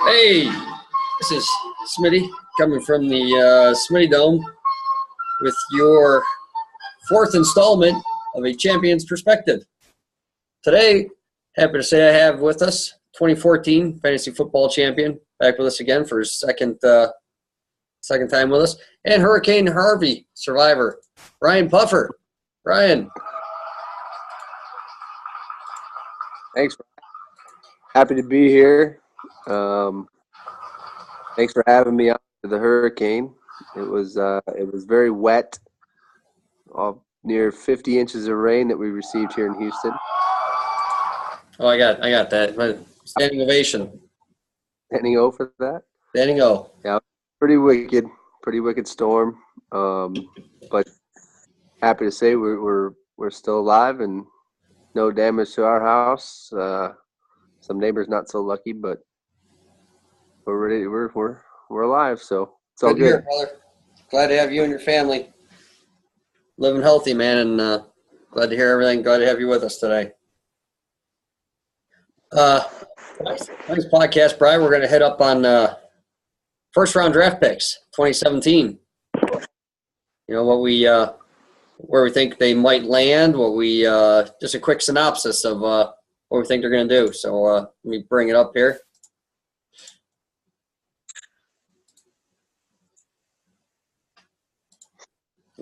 Hey, this is Smitty coming from the Smitty Dome with your fourth installment of A Champion's Perspective. Today, happy to say I have with us 2014 Fantasy Football Champion, back with us again for his second time with us, and Hurricane Harvey survivor, Brian Puffer. Brian. Thanks. Happy to be here. Thanks for having me on the hurricane. It was very wet. Near 50 inches of rain that we received here in Houston. Oh, I got that. Standing ovation. Standing O for that? Standing O. Yeah, pretty wicked storm. But happy to say we're still alive and no damage to our house. Some neighbors not so lucky, but we're ready. We're alive, so it's all good. Good to hear, brother. Glad to have you and your family living healthy, man, and glad to hear everything. Glad to have you with us today. Nice podcast, Brian. We're going to head up on first round draft picks, 2017. You know what where we think they might land. Just a quick synopsis of what we think they're going to do. So let me bring it up here.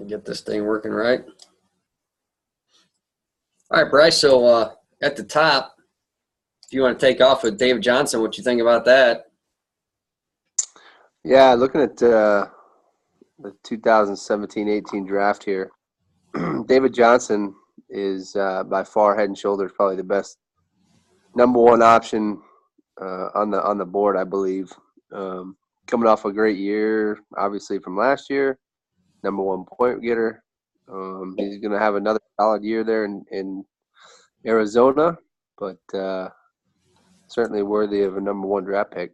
Get this thing working right. All right, Bryce. So at the top, if you want to take off with David Johnson, what you think about that? Yeah, looking at the 2017-18 draft here, David Johnson is by far head and shoulders probably the best number one option on the board, I believe. Coming off a great year, obviously from last year, number one point getter. He's going to have another solid year there in Arizona, but certainly worthy of a number one draft pick.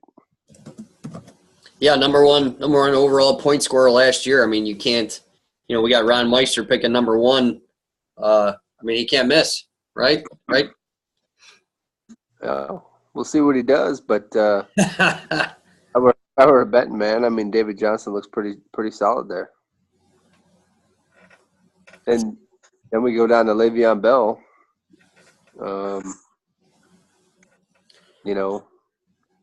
Yeah, number one overall point scorer last year. I mean, you can't. We got Ron Meister picking number one. I mean, he can't miss, right? Right. We'll see what he does, but I were a betting man. I mean, David Johnson looks pretty solid there. And then we go down to Le'Veon Bell.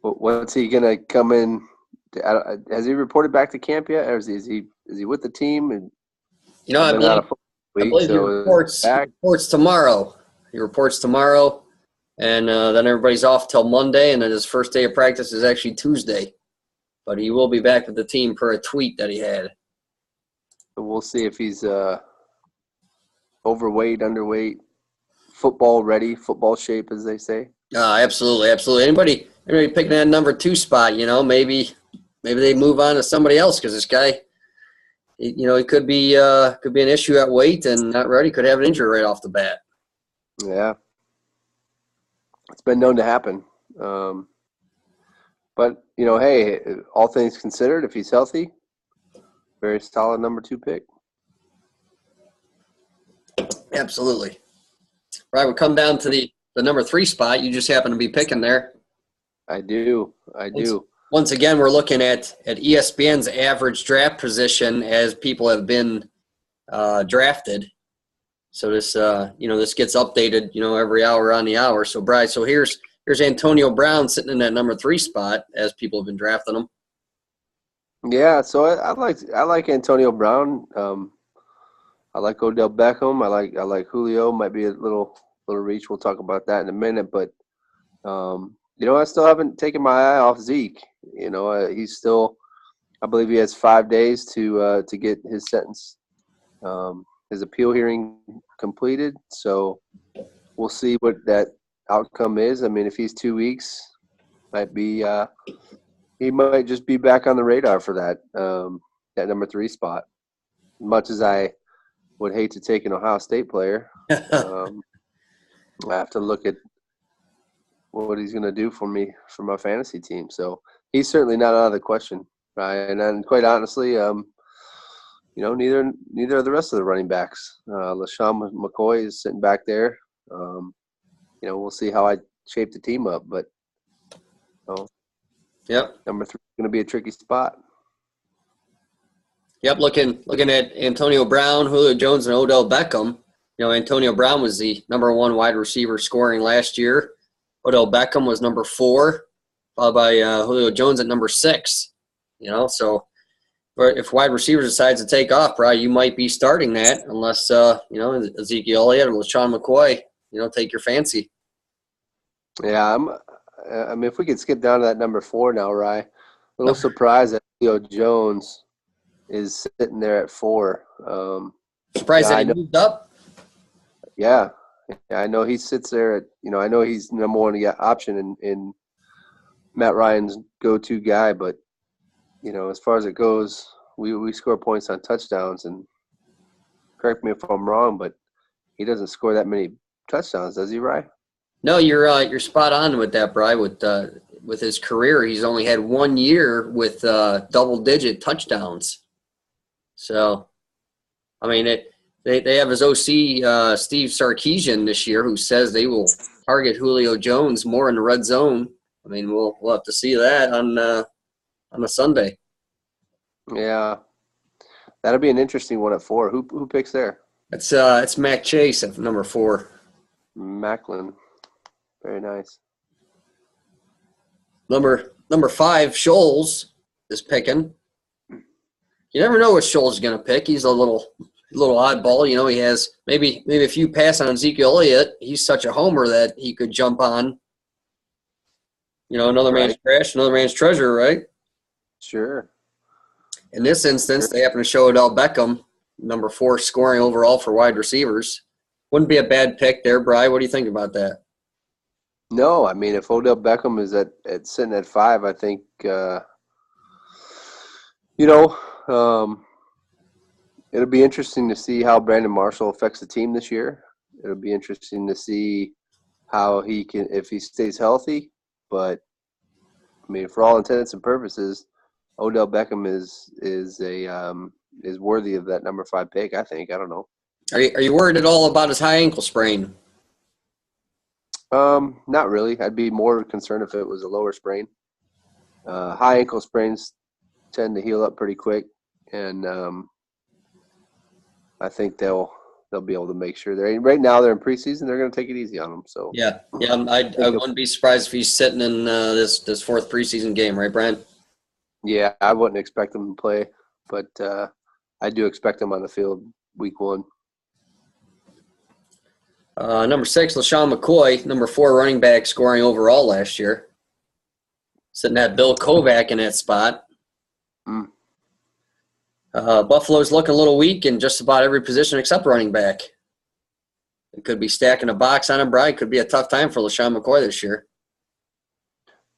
What's he gonna come in? Has he reported back to camp yet, or is he with the team? And I believe he reports tomorrow. He reports tomorrow, and then everybody's off till Monday, and then his first day of practice is actually Tuesday. But he will be back with the team per a tweet that he had. So we'll see if he's overweight, underweight, football ready, football shape, as they say. Absolutely. Anybody picking that number 2 spot, maybe they move on to somebody else because this guy, it could be an issue at weight and not ready. Could have an injury right off the bat. Yeah, it's been known to happen. But hey, all things considered, if he's healthy, very solid number 2 pick. Absolutely. Right, we come down to the number 3 spot. You just happen to be picking there. I do. Once again, we're looking at ESPN's average draft position as people have been drafted. So this this gets updated every hour on the hour. So Bryce, here's Antonio Brown sitting in that number 3 spot as people have been drafting him. Yeah, so I like Antonio Brown. I like Odell Beckham. I like Julio. Might be a little reach. We'll talk about that in a minute. But I still haven't taken my eye off Zeke. He's still. I believe he has 5 days to get his sentence, his appeal hearing completed. So we'll see what that outcome is. I mean, if he's 2 weeks, he might just be back on the radar for that number 3 spot. Much as I would hate to take an Ohio State player, I have to look at what he's going to do for me for my fantasy team. So he's certainly not out of the question, right? And quite honestly, neither of the rest of the running backs. LaShawn McCoy is sitting back there. We'll see how I shape the team up, but So Yep. number 3 is going to be a tricky spot. Yep. Looking at Antonio Brown, Julio Jones, and Odell Beckham. Antonio Brown was the number 1 wide receiver scoring last year. Odell Beckham was number 4, followed by Julio Jones at number 6. So if wide receivers decides to take off, Brian, you might be starting that unless Ezekiel Elliott or LaShawn McCoy, take your fancy. Yeah, I mean, if we could skip down to that number 4 now, Rye. A little surprised that Julio Jones is sitting there at 4. Surprised that he moved up? Yeah, I know he sits there at, I know he's number 1 option in Matt Ryan's go-to guy, but, as far as it goes, we score points on touchdowns, and correct me if I'm wrong, but he doesn't score that many touchdowns, does he, Rye? No, you're spot on with that, Bri. With his career, he's only had 1 year with double-digit touchdowns. So, I mean, they have his OC Steve Sarkisian this year, who says they will target Julio Jones more in the red zone. I mean, we'll have to see that on a Sunday. Yeah, that'll be an interesting one at 4. Who picks there? It's Mac Chase at number 4. Macklin. Very nice. Number 5, Scholes is picking. You never know what Scholes is going to pick. He's a little oddball. He has maybe a few pass on Ezekiel Elliott. He's such a homer that he could jump on. Another man's trash, another man's treasure, right? Sure. In this instance, they happen to show Odell Beckham, number 4 scoring overall for wide receivers. Wouldn't be a bad pick there, Bri. What do you think about that? No, I mean, if Odell Beckham is at sitting at 5, I think, it'll be interesting to see how Brandon Marshall affects the team this year. It'll be interesting to see how he can, if he stays healthy. But I mean, for all intents and purposes, Odell Beckham is worthy of that number 5 pick. I think. I don't know. Are you worried at all about his high ankle sprain? Not really. I'd be more concerned if it was a lower sprain. High ankle sprains tend to heal up pretty quick, and I think they'll be able to make sure right now they're in preseason. They're going to take it easy on them. So yeah. I wouldn't be surprised if he's sitting in this 4th preseason game, right, Brian? Yeah, I wouldn't expect him to play, but I do expect him on the field week 1. Number 6, LaShawn McCoy, number 4 running back scoring overall last year. Sitting at Bill Kovac in that spot. Buffalo's looking a little weak in just about every position except running back. It could be stacking a box on him, Brian. Could be a tough time for LaShawn McCoy this year.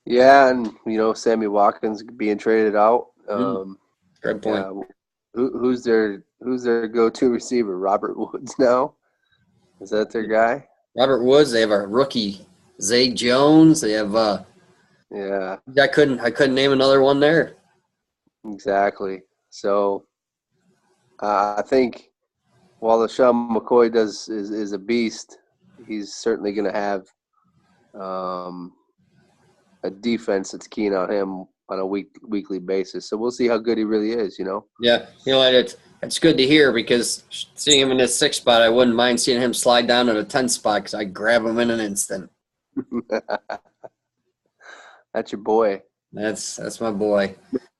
Yeah, and Sammy Watkins being traded out. Good point. Who's their go-to receiver? Robert Woods now? Is that their guy? Robert Woods. They have a rookie, Zay Jones. They have yeah. I couldn't name another one there. Exactly. So I think while LaShawn McCoy is a beast, he's certainly going to have a defense that's keen on him on a weekly basis. So we'll see how good he really is. Yeah, it's good to hear, because seeing him in this 6th spot, I wouldn't mind seeing him slide down to the 10th spot, because I'd grab him in an instant. That's your boy. That's my boy.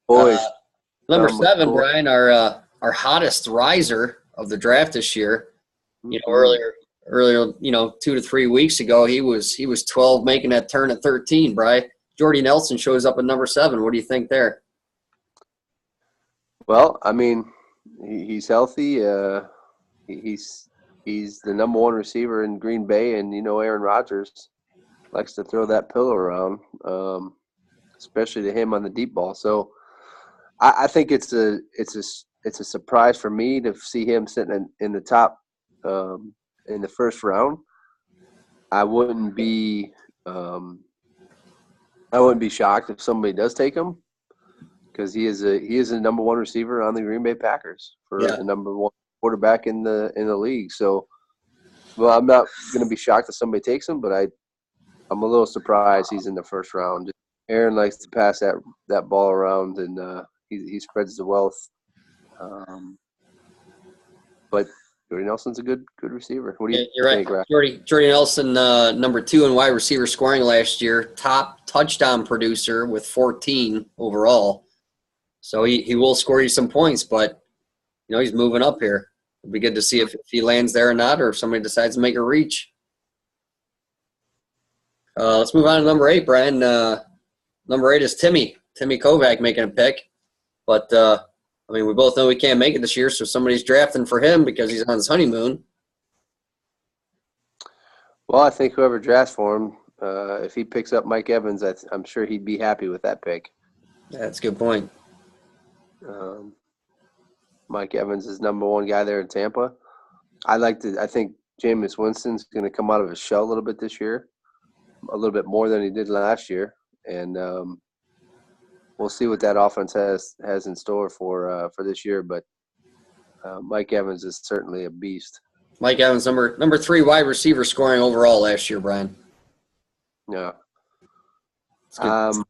Boys. Number 7, Brian, our hottest riser of the draft this year. Earlier, 2 to 3 weeks ago, he was 12, making that turn at 13. Brian, Jordy Nelson shows up at number 7. What do you think there? Well, I mean, he's healthy. He's the number 1 receiver in Green Bay, and Aaron Rodgers likes to throw that pillow around, especially to him on the deep ball. So I think it's a surprise for me to see him sitting in the top in the 1st round. I wouldn't be shocked if somebody does take him, because he is a number 1 receiver on the Green Bay Packers for the number 1 quarterback in the league. So, well, I'm not going to be shocked if somebody takes him, but I'm a little surprised he's in the 1st round. Aaron likes to pass that ball around, and he spreads the wealth. But Jordy Nelson's a good receiver. What do you You're right. think, Raf? Jordy Nelson, number 2 in wide receiver scoring last year, top touchdown producer with 14 overall. So he will score you some points, but he's moving up here. It'll be good to see if he lands there or not, or if somebody decides to make a reach. Let's move on to number 8, Brian. Number 8 is Timmy Kovac making a pick. But, we both know he can't make it this year, so somebody's drafting for him because he's on his honeymoon. Well, I think whoever drafts for him, if he picks up Mike Evans, I'm sure he'd be happy with that pick. That's a good point. Mike Evans is number 1 guy there in Tampa. I think Jameis Winston's going to come out of his shell a little bit this year, a little bit more than he did last year, and we'll see what that offense has in store for this year. But Mike Evans is certainly a beast. Mike Evans, number 3 wide receiver scoring overall last year, Brian. Yeah. That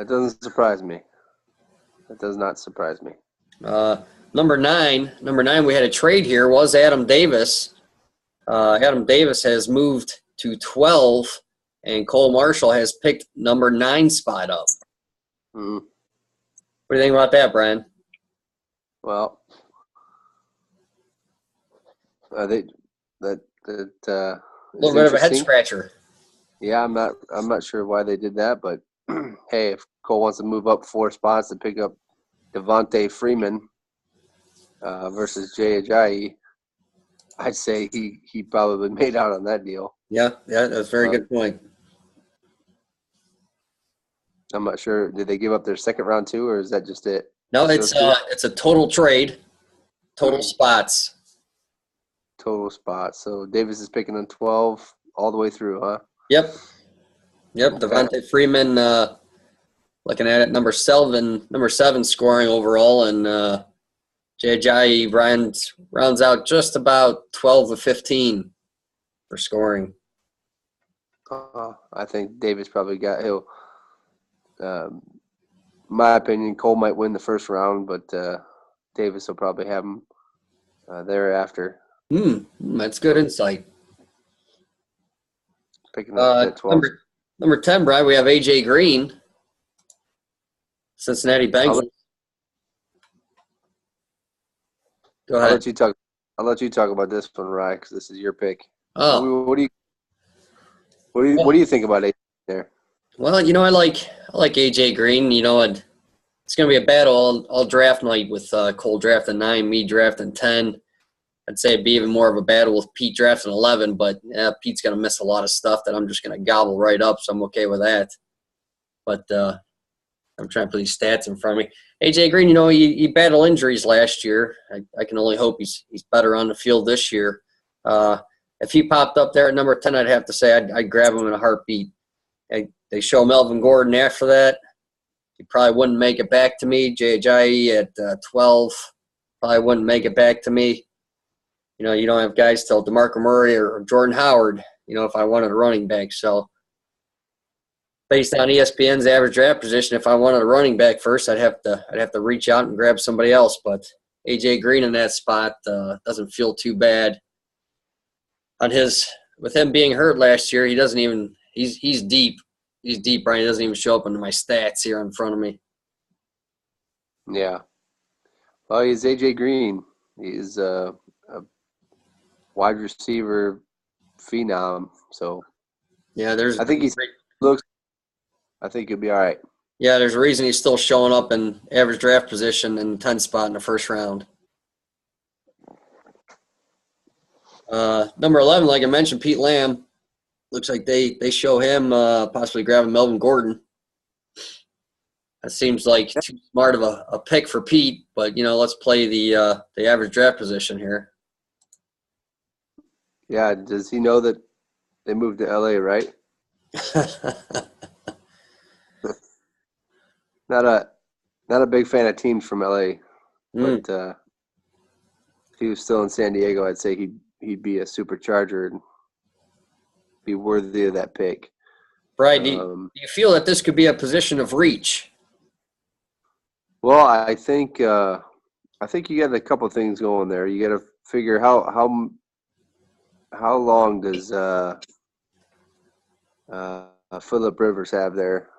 doesn't surprise me. That does not surprise me. Number nine, we had a trade here, was Adam Davis. Adam Davis has moved to 12, and Cole Marshall has picked number 9 spot up. Mm-hmm. What do you think about that, Brian? Well, a little bit of a head scratcher. Yeah, I'm not sure why they did that, but hey, if Cole wants to move up 4 spots to pick up Devontae Freeman versus Jay Ajayi, I'd say he probably made out on that deal. Yeah, that's a very good point. I'm not sure. Did they give up their second round too, or is that just it? No, it's a total trade, total spots. Total spots. So Davis is picking on 12 all the way through, huh? Yep. Okay. Devontae Freeman, looking at it, number 7 scoring overall, and Jay Ajayi rounds out just about 12 of 15 for scoring. I think Davis probably my opinion, Cole might win the first round, but Davis will probably have him thereafter. That's good insight. Picking up at 12. Number 10, Brian, we have AJ Green, Cincinnati Bengals. Go ahead. I'll let you talk about this one, Ryan, because this is your pick. Oh, what do you think about AJ there? Well, I like AJ Green. It's going to be a battle all draft night with Cole drafting 9, me drafting 10. I'd say it'd be even more of a battle with Pete drafting 11, but Pete's going to miss a lot of stuff that I'm just going to gobble right up, so I'm okay with that. But I'm trying to put these stats in front of me. AJ Green, he battled injuries last year. I can only hope he's better on the field this year. If he popped up there at number 10, I'd have to say I'd grab him in a heartbeat. They show Melvin Gordon after that. He probably wouldn't make it back to me. Jay Ajayi at 12 probably wouldn't make it back to me. You don't have guys till DeMarco Murray or Jordan Howard, if I wanted a running back. So based on ESPN's average draft position, if I wanted a running back first, I'd have to reach out and grab somebody else. But AJ Green in that spot doesn't feel too bad. With him being hurt last year, he doesn't even – he's deep. He's deep, Brian. He doesn't even show up into my stats here in front of me. Yeah. Well, he's AJ Green. He's a wide receiver phenom. So yeah, I think I think he'll be all right. Yeah, there's a reason he's still showing up in average draft position in the 10th spot in the first round. Number 11, like I mentioned, Pete Lamb. Looks like they show him possibly grabbing Melvin Gordon. That seems like too smart of a pick for Pete, but let's play the average draft position here. Yeah, does he know that they moved to LA, right? Not a big fan of teams from LA, but if he was still in San Diego, I'd say he'd be a supercharger and be worthy of that pick. Brian, do you feel that this could be a position of reach? Well, I think you got a couple things going there. You got to figure how long does Phillip Rivers have there?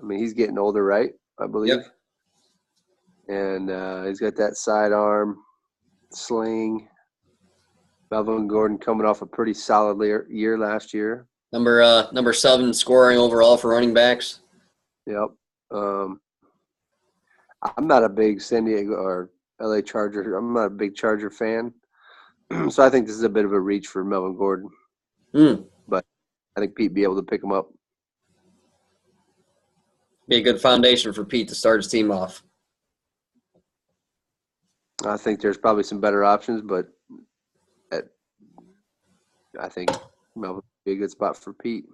I mean, he's getting older, right? I believe. Yep. And he's got that sidearm sling. Melvin Gordon coming off a pretty solid year last year. Number 7 scoring overall for running backs. Yep. I'm not a big San Diego or LA Charger. I'm not a big Charger fan. So I think this is a bit of a reach for Melvin Gordon. But I think Pete be able to pick him up. Be a good foundation for Pete to start his team off. I think there's probably some better options, but I think Melvin would be a good spot for Pete.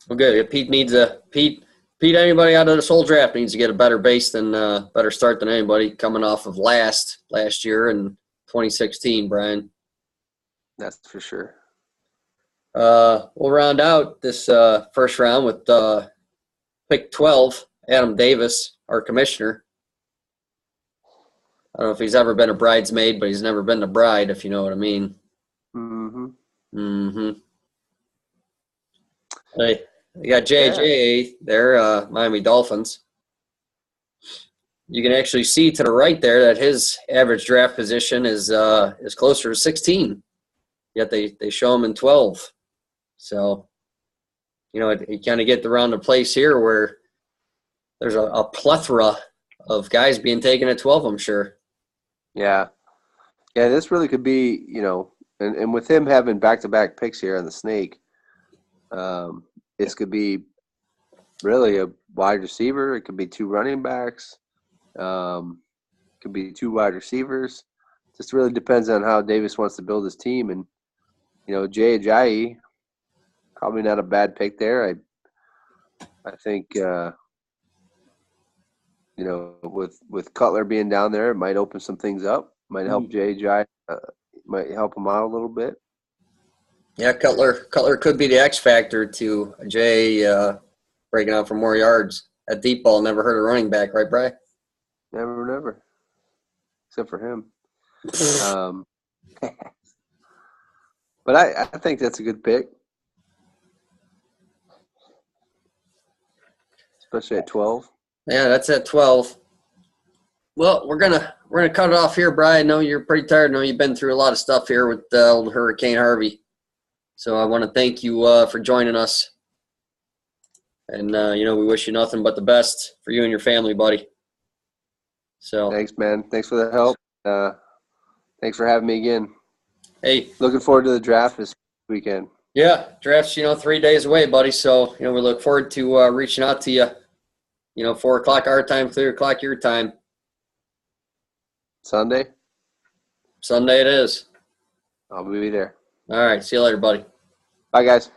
Well, good. Pete needs Pete. Anybody out of this whole draft needs to get a better base than better start than anybody coming off of last year in 2016. Brian. That's for sure. We'll round out this first round with pick 12, Adam Davis, our commissioner. I don't know if he's ever been a bridesmaid, but he's never been a bride, if you know what I mean. Hey, you got JJ there, Miami Dolphins. You can actually see to the right there that his average draft position is closer to 16. Yet they show him in 12. So, you kind of get around the place here where there's a plethora of guys being taken at 12, I'm sure. Yeah, this really could be, and with him having back-to-back picks here on the Snake, this could be really a wide receiver. It could be 2 running backs. Could be 2 wide receivers. Just really depends on how Davis wants to build his team. And, Jay Ajayi, probably not a bad pick there. I think, with Cutler being down there, it might open some things up. Might help Jay Ajayi. Might help him out a little bit. Yeah, Cutler could be the X factor to Jay breaking out for more yards. That deep ball never hurt a running back, right, Bri? Never. Except for him. But I think that's a good pick. Especially at 12. Yeah, that's at 12. Well, we're gonna cut it off here, Brian. I know you're pretty tired. I know you've been through a lot of stuff here with old Hurricane Harvey. So I want to thank you for joining us. And we wish you nothing but the best for you and your family, buddy. So thanks, man. Thanks for the help. Thanks for having me again. Hey, looking forward to the draft this weekend. Yeah, draft's 3 days away, buddy. So we look forward to reaching out to you. 4 o'clock our time, 3 o'clock your time. Sunday it is. I'll be there. All right. See you later, buddy. Bye, guys.